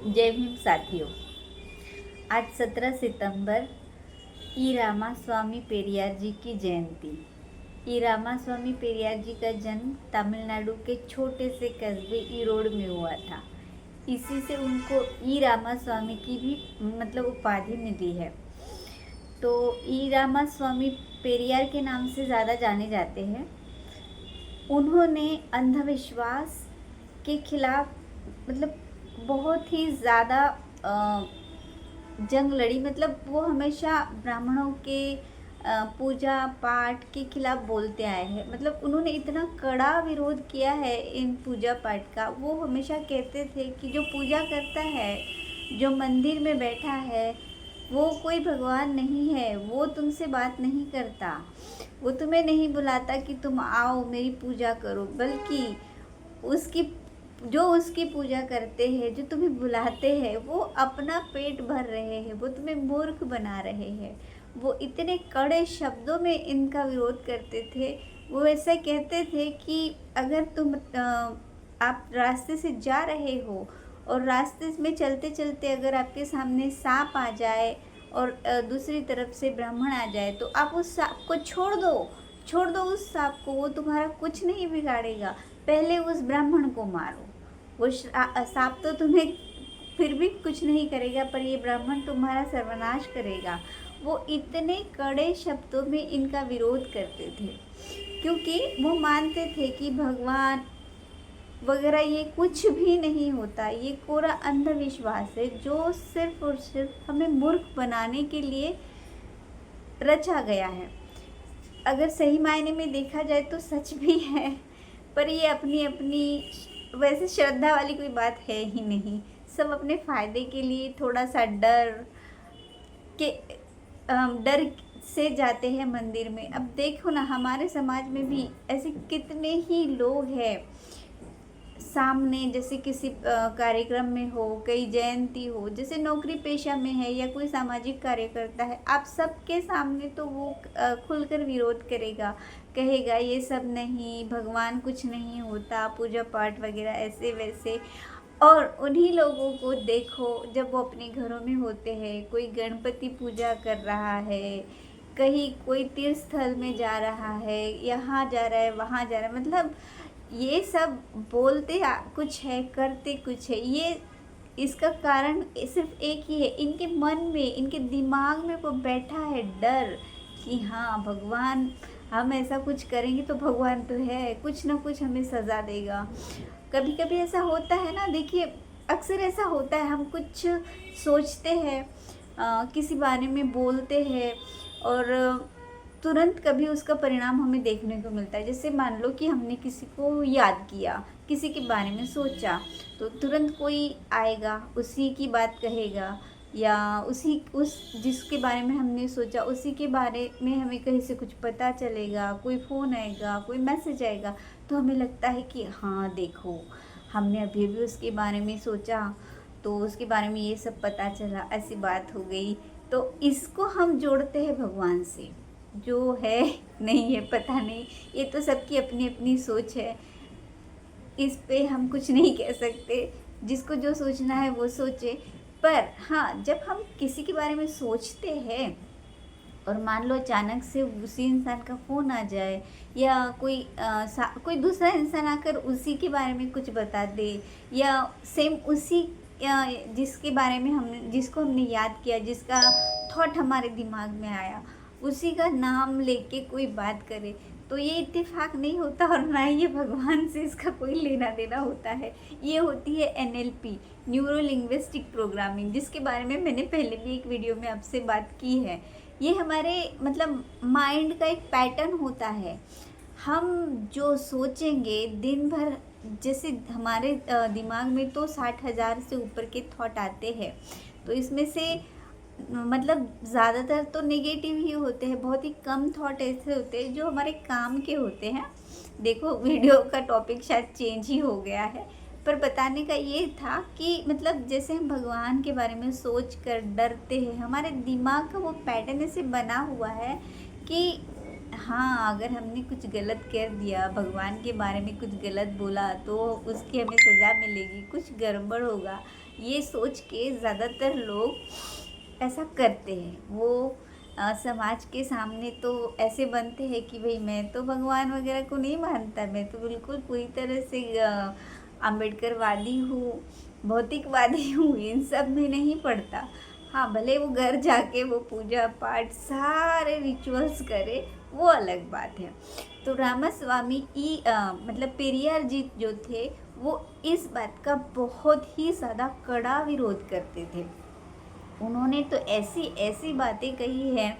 जय भीम साथियों। आज 17 सितंबर ई रामास्वामी पेरियार जी की जयंती। ई रामास्वामी पेरियार जी का जन्म तमिलनाडु के छोटे से कस्बे ईरोड में हुआ था। इसी से उनको ई रामास्वामी की भी उपाधि मिली है। तो ई रामास्वामी पेरियार के नाम से ज़्यादा जाने जाते हैं। उन्होंने अंधविश्वास के खिलाफ बहुत ही ज़्यादा जंग लड़ी। वो हमेशा ब्राह्मणों के पूजा पाठ के खिलाफ बोलते आए हैं। उन्होंने इतना कड़ा विरोध किया है इन पूजा पाठ का। वो हमेशा कहते थे कि जो पूजा करता है, जो मंदिर में बैठा है, वो कोई भगवान नहीं है। वो तुमसे बात नहीं करता, वो तुम्हें नहीं बुलाता कि तुम आओ मेरी पूजा करो, बल्कि उसकी पूजा करते हैं, जो तुम्हें बुलाते हैं, वो अपना पेट भर रहे हैं, वो तुम्हें मूर्ख बना रहे हैं। वो इतने कड़े शब्दों में इनका विरोध करते थे। वो ऐसा कहते थे कि अगर आप रास्ते से जा रहे हो और रास्ते में चलते चलते अगर आपके सामने सांप आ जाए और दूसरी तरफ से ब्राह्मण आ जाए, तो आप उस सांप को छोड़ दो उस सांप को, वो तुम्हारा कुछ नहीं बिगाड़ेगा। पहले उस ब्राह्मण को मारो। वो सांप तो तुम्हें फिर भी कुछ नहीं करेगा, पर ये ब्राह्मण तुम्हारा सर्वनाश करेगा। वो इतने कड़े शब्दों में इनका विरोध करते थे, क्योंकि वो मानते थे कि भगवान वगैरह ये कुछ भी नहीं होता। ये कोरा अंधविश्वास है जो सिर्फ और सिर्फ हमें मूर्ख बनाने के लिए रचा गया है। अगर सही मायने में देखा जाए तो सच भी है, पर ये अपनी अपनी वैसे श्रद्धा वाली कोई बात है ही नहीं। सब अपने फ़ायदे के लिए थोड़ा सा डर से जाते हैं मंदिर में। अब देखो ना, हमारे समाज में भी ऐसे कितने ही लोग हैं सामने, जैसे किसी कार्यक्रम में हो, कई जयंती हो, जैसे नौकरी पेशा में है या कोई सामाजिक कार्यकर्ता है, आप सबके सामने तो वो खुलकर विरोध करेगा, कहेगा ये सब नहीं, भगवान कुछ नहीं होता, पूजा पाठ वगैरह ऐसे वैसे। और उन्हीं लोगों को देखो जब वो अपने घरों में होते हैं, कोई गणपति पूजा कर रहा है, कहीं कोई तीर्थ स्थल में जा रहा है, यहाँ जा रहा है, वहाँ जा रहा है, ये सब बोलते कुछ है, करते कुछ है। ये इसका कारण सिर्फ एक ही है, इनके मन में, इनके दिमाग में वो बैठा है डर कि हाँ भगवान, हम ऐसा कुछ करेंगे तो भगवान तो है, कुछ ना कुछ हमें सज़ा देगा। कभी कभी ऐसा होता है ना, देखिए अक्सर ऐसा होता है, हम कुछ सोचते हैं, किसी बारे में बोलते हैं और तुरंत कभी उसका परिणाम हमें देखने को मिलता है। जैसे मान लो कि हमने किसी को याद किया, किसी के बारे में सोचा, तो तुरंत कोई आएगा, उसी की बात कहेगा, या जिसके बारे में हमने सोचा उसी के बारे में हमें कहीं से कुछ पता चलेगा, कोई फ़ोन आएगा, कोई मैसेज आएगा, तो हमें लगता है कि हाँ देखो, हमने अभी भी उसके बारे में सोचा तो उसके बारे में ये सब पता चला, ऐसी बात हो गई। तो इसको हम जोड़ते हैं भगवान से, जो है नहीं है पता नहीं। ये तो सबकी अपनी अपनी सोच है, इस पे हम कुछ नहीं कह सकते। जिसको जो सोचना है वो सोचे। पर हाँ, जब हम किसी के बारे में सोचते हैं और मान लो अचानक से उसी इंसान का फ़ोन आ जाए, या कोई दूसरा इंसान आकर उसी के बारे में कुछ बता दे, या सेम उसी जिसको हमने याद किया, जिसका थॉट हमारे दिमाग में आया, उसी का नाम लेके कोई बात करे, तो ये इत्तेफाक नहीं होता और ना ये भगवान से इसका कोई लेना देना होता है। ये होती है NLP, न्यूरो लिंग्विस्टिक प्रोग्रामिंग, जिसके बारे में मैंने पहले भी एक वीडियो में आपसे बात की है। ये हमारे माइंड का एक पैटर्न होता है। हम जो सोचेंगे दिन भर, जैसे हमारे दिमाग में तो 60,000 से ऊपर के थॉट आते हैं, तो इसमें से ज़्यादातर तो नेगेटिव ही होते हैं। बहुत ही कम थॉट ऐसे होते हैं जो हमारे काम के होते हैं। देखो वीडियो का टॉपिक शायद चेंज ही हो गया है, पर बताने का ये था कि जैसे हम भगवान के बारे में सोच कर डरते हैं, हमारे दिमाग का वो पैटर्न ऐसे बना हुआ है कि हाँ, अगर हमने कुछ गलत कर दिया, भगवान के बारे में कुछ गलत बोला तो उसकी हमें सज़ा मिलेगी, कुछ गड़बड़ होगा, ये सोच के ज़्यादातर लोग ऐसा करते हैं। वो समाज के सामने तो ऐसे बनते हैं कि भाई मैं तो भगवान वगैरह को नहीं मानता, मैं तो बिल्कुल पूरी तरह से अम्बेडकरवादी हूँ, भौतिकवादी हूँ, इन सब में नहीं पड़ता। हाँ, भले वो घर जाके वो पूजा पाठ सारे रिचुअल्स करे, वो अलग बात है। तो रामास्वामी मतलब पेरियार जी जो थे, वो इस बात का बहुत ही ज़्यादा कड़ा विरोध करते थे। उन्होंने तो ऐसी ऐसी बातें कही हैं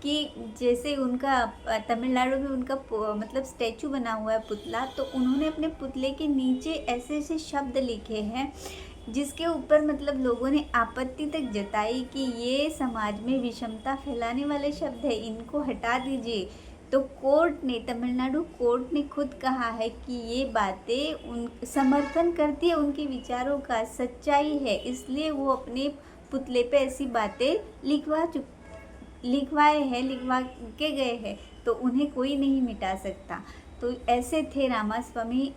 कि जैसे उनका तमिलनाडु में उनका मतलब स्टैचू बना हुआ है, पुतला, तो उन्होंने अपने पुतले के नीचे ऐसे ऐसे शब्द लिखे हैं जिसके ऊपर मतलब लोगों ने आपत्ति तक जताई कि ये समाज में विषमता फैलाने वाले शब्द है, इनको हटा दीजिए। तो कोर्ट ने, तमिलनाडु कोर्ट ने खुद कहा है कि ये बातें उन समर्थन करती है उनके विचारों का, सच्चाई है, इसलिए वो अपने पुतले पे ऐसी बातें लिखवा के गए हैं, तो उन्हें कोई नहीं मिटा सकता। तो ऐसे थे रामास्वामी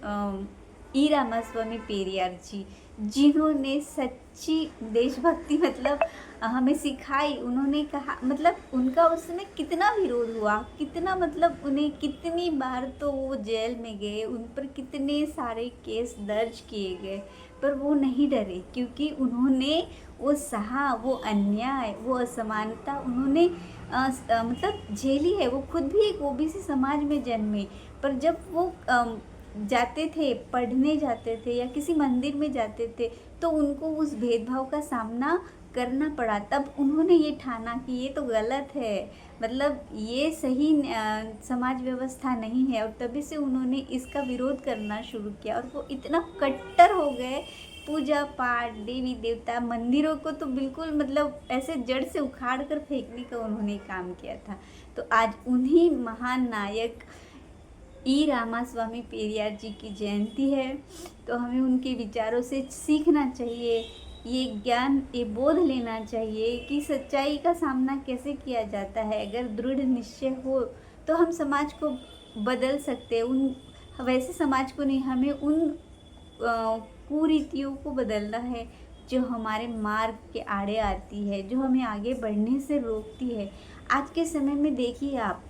पेरियार जी, जिन्होंने सच्ची देशभक्ति मतलब हमें सिखाई। उन्होंने कहा, मतलब उनका उस समय कितना विरोध हुआ, कितना मतलब उन्हें कितनी बार तो वो जेल में गए, उन पर कितने सारे केस दर्ज किए गए, पर वो नहीं डरे, क्योंकि उन्होंने वो सहा, वो अन्याय, वो असमानता उन्होंने मतलब झेली है। वो खुद भी एक ओबीसी समाज में जन्मे, पर जब वो जाते थे, पढ़ने जाते थे या किसी मंदिर में जाते थे, तो उनको उस भेदभाव का सामना करना पड़ा। तब उन्होंने ये ठाना कि ये तो गलत है, मतलब ये सही समाज व्यवस्था नहीं है, और तभी से उन्होंने इसका विरोध करना शुरू किया। और वो इतना कट्टर हो गए, पूजा पाठ, देवी देवता, मंदिरों को तो बिल्कुल मतलब ऐसे जड़ से उखाड़ कर फेंकने का उन्होंने काम किया था। तो आज उन्हीं महान नायक रामास्वामी पेरियार जी की जयंती है, तो हमें उनके विचारों से सीखना चाहिए, ये ज्ञान, ये बोध लेना चाहिए कि सच्चाई का सामना कैसे किया जाता है। अगर दृढ़ निश्चय हो तो हम समाज को बदल सकते हैं। उन वैसे समाज को नहीं, हमें उन कुरीतियों को बदलना है जो हमारे मार्ग के आड़े आती है, जो हमें आगे बढ़ने से रोकती है। आज के समय में देखिए आप,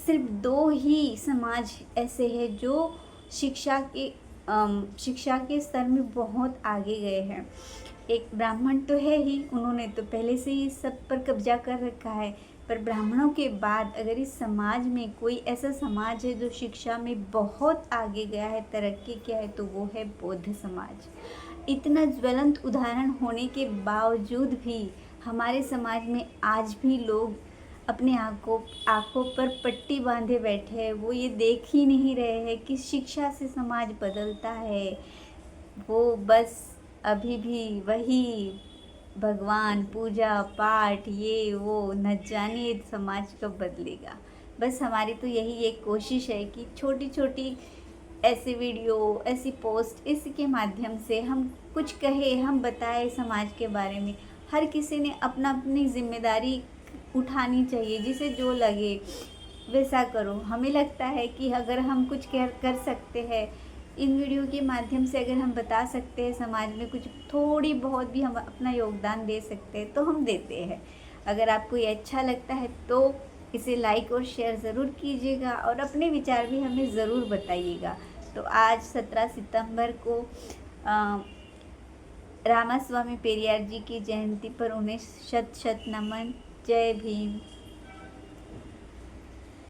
सिर्फ 2 ही समाज ऐसे हैं जो शिक्षा के स्तर में बहुत आगे गए हैं। एक ब्राह्मण तो है ही, उन्होंने तो पहले से ही सब पर कब्जा कर रखा है, पर ब्राह्मणों के बाद अगर इस समाज में कोई ऐसा समाज है जो शिक्षा में बहुत आगे गया है, तरक्की किया है, तो वो है बौद्ध समाज। इतना ज्वलंत उदाहरण होने के बावजूद भी हमारे समाज में आज भी लोग अपने आँखों पर पट्टी बांधे बैठे हैं। वो ये देख ही नहीं रहे हैं कि शिक्षा से समाज बदलता है। वो बस अभी भी वही भगवान, पूजा पाठ, ये वो, न जाने समाज कब बदलेगा। बस हमारी तो यही एक कोशिश है कि छोटी छोटी ऐसे वीडियो, ऐसी पोस्ट, इसके माध्यम से हम कुछ कहें, हम बताएं समाज के बारे में। हर किसी ने अपना अपनी जिम्मेदारी उठानी चाहिए, जिसे जो लगे वैसा करो। हमें लगता है कि अगर हम कुछ कर सकते हैं, इन वीडियो के माध्यम से अगर हम बता सकते हैं, समाज में कुछ थोड़ी बहुत भी हम अपना योगदान दे सकते हैं, तो हम देते हैं। अगर आपको ये अच्छा लगता है तो इसे लाइक और शेयर ज़रूर कीजिएगा, और अपने विचार भी हमें ज़रूर बताइएगा। तो आज 17 सितंबर को रामास्वामी पेरियार जी की जयंती पर उन्हें शत शत नमन। जय भीम।